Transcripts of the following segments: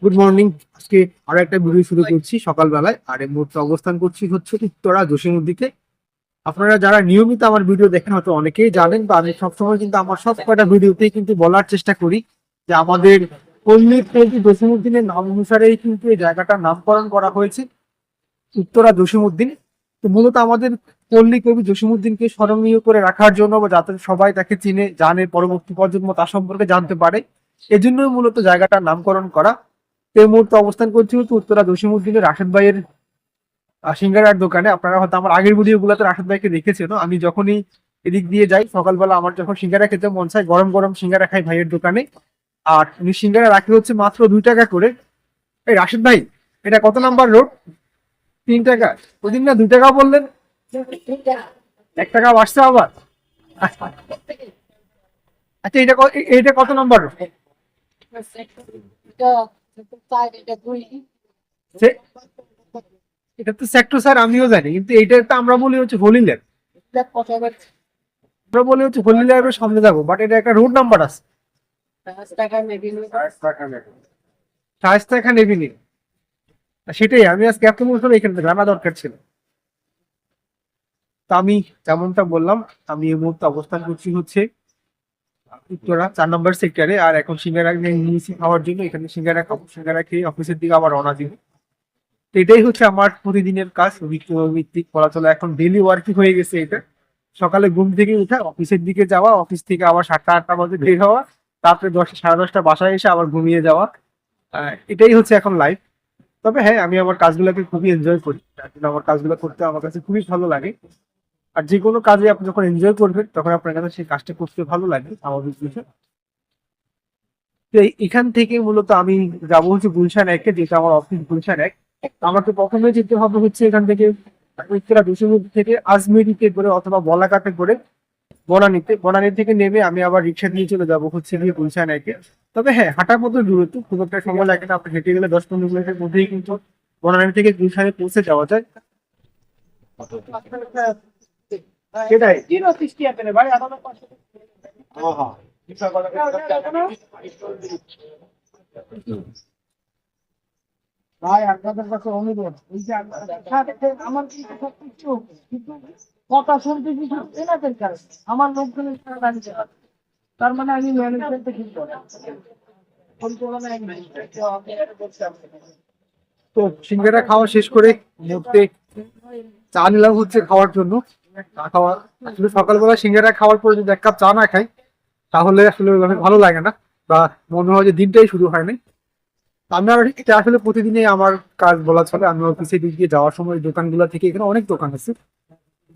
Good morning. আজকে আরো একটা ভিডিও শুরু করছি সকালবেলায়। আর এই মুহূর্তে অবস্থান করছি হচ্ছে উত্তরা জসীমউদ্দিনে। আপনারা যারা নিয়মিত আমার ভিডিও দেখেন হয়তো অনেকেই জানেন, বা আমি সবসময় কিন্তু আমার সব কয়টা ভিডিওতেই কিন্তু বলার চেষ্টা করি যে আমাদের পল্লী প্রগতি জসীমউদ্দিনের নাম অনুসারেই কিন্তু এই জায়গাটার নামকরণ করা হয়েছে উত্তরা জসীমউদ্দিন। তো মূলত আমাদের পল্লী কবি জসীমউদ্দিনকে স্মরণীয় করে রাখার জন্য, বা যাতে সবাই তাকে চিনে জানে, পরবর্তী প্রজন্ম তার সম্পর্কে জানতে পারে, এজন্যই মূলত জায়গাটার নামকরণ করা। এই মুহূর্তে অবস্থান করছি হচ্ছে উত্তরা জসীমউদ্দিনের রাশেদ ভাইয়ের সিঙ্গারার দোকানে। আপনারা হয়তো আমার আগের ভিডিও গুলোতে রাশেদ ভাইকে দেখেছেন। আমি যখনই এদিক দিয়ে যাই সকালবেলা, আমার যখন সিঙ্গারা খেতে মন চায়, গরম গরম সিঙ্গারা খাই ভাইয়ের দোকানে। আর উনি সিঙ্গারা রাখে হচ্ছে মাত্র 2 টাকা করে। এই রাশেদ ভাই, এটা কত নাম্বার রোড? 3 টাকা? ওদিন না 2 টাকা বললেন, 1 টাকা বাড়ছে আবার। আচ্ছা, এটা কত নাম্বার রোড? এটা তো সেক্টর স্যার, আমিও জানি, কিন্তু এইটা তো আমরা বলি হচ্ছে হলিল্যান্ড। আমরা বলি হচ্ছে হলিল্যান্ডের সামনে যাবো, বাট এটা একটা রোড নাম্বার আছে। শায়েস্তা খান এভিনিউ। সেটাই আমি আজকে এত মূলত এখানে জানা দরকার ছিল। তো আমি যেমনটা বললাম, আমি এই মুহূর্তে অবস্থান করছি হচ্ছে উত্তরা 4 নম্বর সেক্টরে। আর এখন সিঙ্গারা নিয়েছি খাওয়ার জন্য। এখানে সিঙ্গারা খাবো, সিঙ্গারা খেয়ে অফিসের দিকে আবার রওনা দিব। তো এটাই হচ্ছে আমার প্রতিদিনের কাজ, ভিত্তিক চলাচল। এখন ডেলি ওয়ার্কিং হয়ে গেছে এটা। সকালে ঘুম থেকে উঠা, অফিসের দিকে যাওয়া, অফিস থেকে আবার 7টা 8টা বাজে বের হওয়া, তারপরে 10টা 10:30 বাসায় এসে আবার ঘুমিয়ে যাওয়া। এটাই হচ্ছে এখন লাইফ। তবে হ্যাঁ, আমি আমার কাজগুলোকে খুবই এনজয় করি। তার জন্য আমার কাজগুলো করতে আমার কাছে খুবই ভালো লাগে। আর যে কোনো কাজে আপনি যখন এনজয় করবেন তখন আপনার কাছে সেই কাজটা করতে ভালো লাগে, স্বাভাবিক বিষয়। তো এখান থেকে মূলত আমি যাবো হচ্ছে গুলশান 1-এ, যেটা আমার অফিস গুলশান 1। আমাকে প্রথমে যেতে হবে হচ্ছে এখান থেকে উত্তরা বিশ্ববিদ্যালয় থেকে আজমেরিতে করে অথবা বলাকাতে করে বনানীতে। বনানী থেকে নেমে আমি আবার রিক্সা দিয়ে চলে যাবো হচ্ছে গিয়ে গুলশান 1-এ। তবে হ্যাঁ, হাঁটার মতো দূরত্ব, খুব একটা সময় লাগে না। আপনি হেঁটে গেলে 10-15 মিনিটের মধ্যেই কিন্তু বনানী থেকে গুলশানে পৌঁছে যাওয়া যায়। সেটাই। হ্যাঁ, হ্যাঁ। ভাই, আপনাদের কাছে অনুরোধ, এই যে আমার কিন্তু সবকিছু, কিন্তু কথা শুনতে কিছু এনাদের কাছে আমার লোকজনের সাথে দাঁড়িয়ে আছে। তার মানে আমি ম্যানেজমেন্টে কিন্তু তো সিঙ্গারা খাওয়া শেষ করে মুহূর্তে চা নিলাম হচ্ছে খাওয়ার জন্য। চা খাওয়া আসলে সকালবেলা সিঙ্গারা খাওয়ার পরে যদি 1 কাপ চা না খাই তাহলে আসলে ওইভাবে ভালো লাগে না, বা মনে হয় যে দিনটাই শুরু হয়নি। আমি আর এটা আসলে প্রতিদিনই আমার কাজ বলা চলে। আমি অফিসে দিক দিয়ে যাওয়ার সময় দোকানগুলো থেকে, এখানে অনেক দোকান আছে,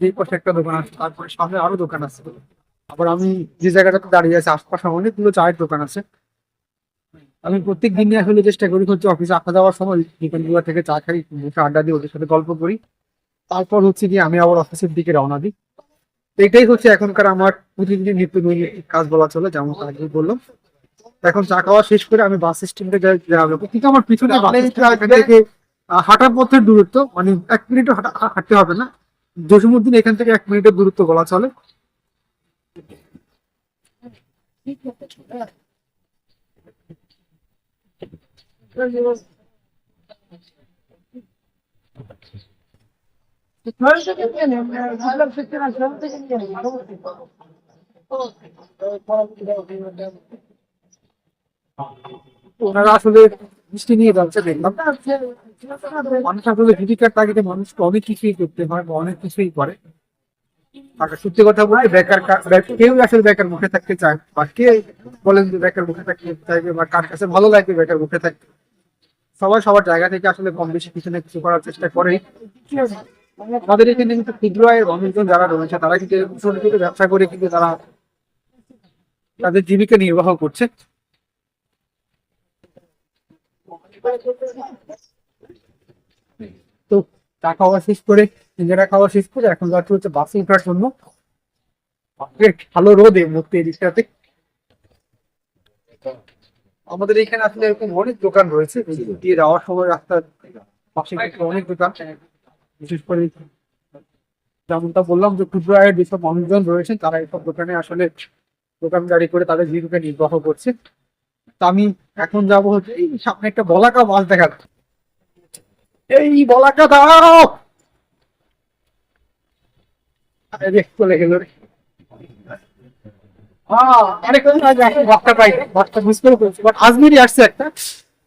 এই পাশে একটা দোকান আছে, তারপরে সামনে আরো দোকান আছে। আবার আমি যে জায়গাটাতে দাঁড়িয়ে আছি আশপাশে অনেকগুলো চায়ের দোকান আছে। আমি প্রত্যেক দিনই আসলে চেষ্টা করি হচ্ছে অফিসে আসা যাওয়ার সময় দোকানগুলো থেকে চা খাই, বসে আড্ডা দিই, ওদের সাথে গল্প করি। তারপর হচ্ছে কি আমি আবার অফিসের দিকে রওনা দিই। তো এটাই হচ্ছে এখনকার আমার প্রতিদিন নিত্য নৈমিত্তিক কাজ বলা চলে, যেমন আগে বললাম। এখন চা খাওয়া শেষ করে আমি বাস স্ট্যান্ডে যাবো, কিন্তু আমার পিছনে বাস স্ট্যান্ড এখান থেকে হাঁটার পথের দূরত্ব, মানে 1 মিনিটও হাঁটতে হবে না। জসীমউদ্দিন এখান থেকে 1 মিনিটের দূরত্ব বলা চলে। ওনারা আসলে মিষ্টি নিয়ে যাচ্ছে দেখলাম। মানুষ আসলে জীবিকার তাগিদে মানুষকে অনেক কিছুই করতে হয়, বা অনেক কিছুই করে। আর সত্যি কথা বলতে কেউ আসলে বেকার মুখে থাকতে চায়, বা কে বলেন যে বেকার মুখে থাকতে চাইবে, বা কার কাছে ভালো লাগবে বেকার মুখে থাকতে? সবাই সবার জায়গা থেকে আসলে কম বেশি কিছু না কিছু করার চেষ্টা করে। আমাদের এখানে কিন্তু ক্ষুদ্র আয়ের মানুষজন যারা রয়েছে তারা কিন্তু এরকম ছোট ছোট ব্যবসা করে কিন্তু তারা তাদের জীবিকা নির্বাহ করছে। তো চা খাওয়া শেষ করে, সিঙ্গারা খাওয়া শেষ করে এখন যাচ্ছি হচ্ছে বাসে ওঠার জন্য। বেশ ভালো রোদ এই মুহূর্তে এই দিকটাতে। আমাদের এখানে আসলে এরকম অনেক দোকান রয়েছে, দিয়ে যাওয়ার সময় রাস্তার পাশে কিন্তু অনেক দোকান। বিশেষ করে যেমনটা বললাম যে ক্ষুদ্র আয়ের যেসব মানুষজন রয়েছেন তারা এইসব দোকানে আসলে দোকানদারি করে তাদের জীবিকা নির্বাহ করছে। তো আমি এখন যাবো হচ্ছে এই সামনে একটা বলাকা মাছ দেখার। এই বলাকা দাও, আরে রে, চলে গেল রে। অনেকক্ষণ আগে এখন বকটা পাই, বকটা মিস করে ফেলছি, বাট আজমিরি আসছে একটা,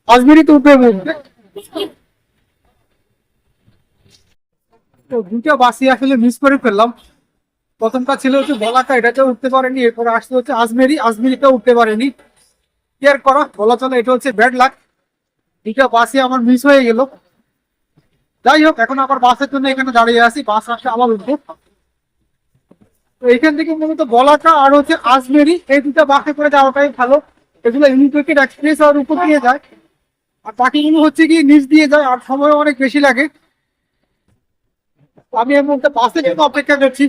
আজমিরি তো উঠবে বলতে। তো দুটো বাসি আসলে মিস করে ফেললাম। প্রথমটা ছিল হচ্ছে বলাকা, এটাতেও উঠতে পারেনি, এরপরে আসতে হচ্ছে আজমেরি, আজমেরিতেও উঠতে পারেনি। কেয়ার করা বলা চলে, এটা হচ্ছে ব্যাড লাক। দুটো বাসই আমার মিস হয়ে গেল। যাই হোক, এখন আবার বাসের জন্য এখানে দাঁড়িয়ে আছি, বাস আসলে আবার উঠবো। তো এখান থেকে মূলত বলাকা আর হচ্ছে আজমেরি, এই দুটো বাসে করে যাওয়াটাই ভালো। এগুলো ইউনিটেড এক্সপ্রেস আর উপর দিয়ে যায়, আর বাকিগুলো হচ্ছে কি নিচ দিয়ে যায়, আর সময় অনেক বেশি লাগে। আমি এর মধ্যে বাসের জন্য অপেক্ষা করছি।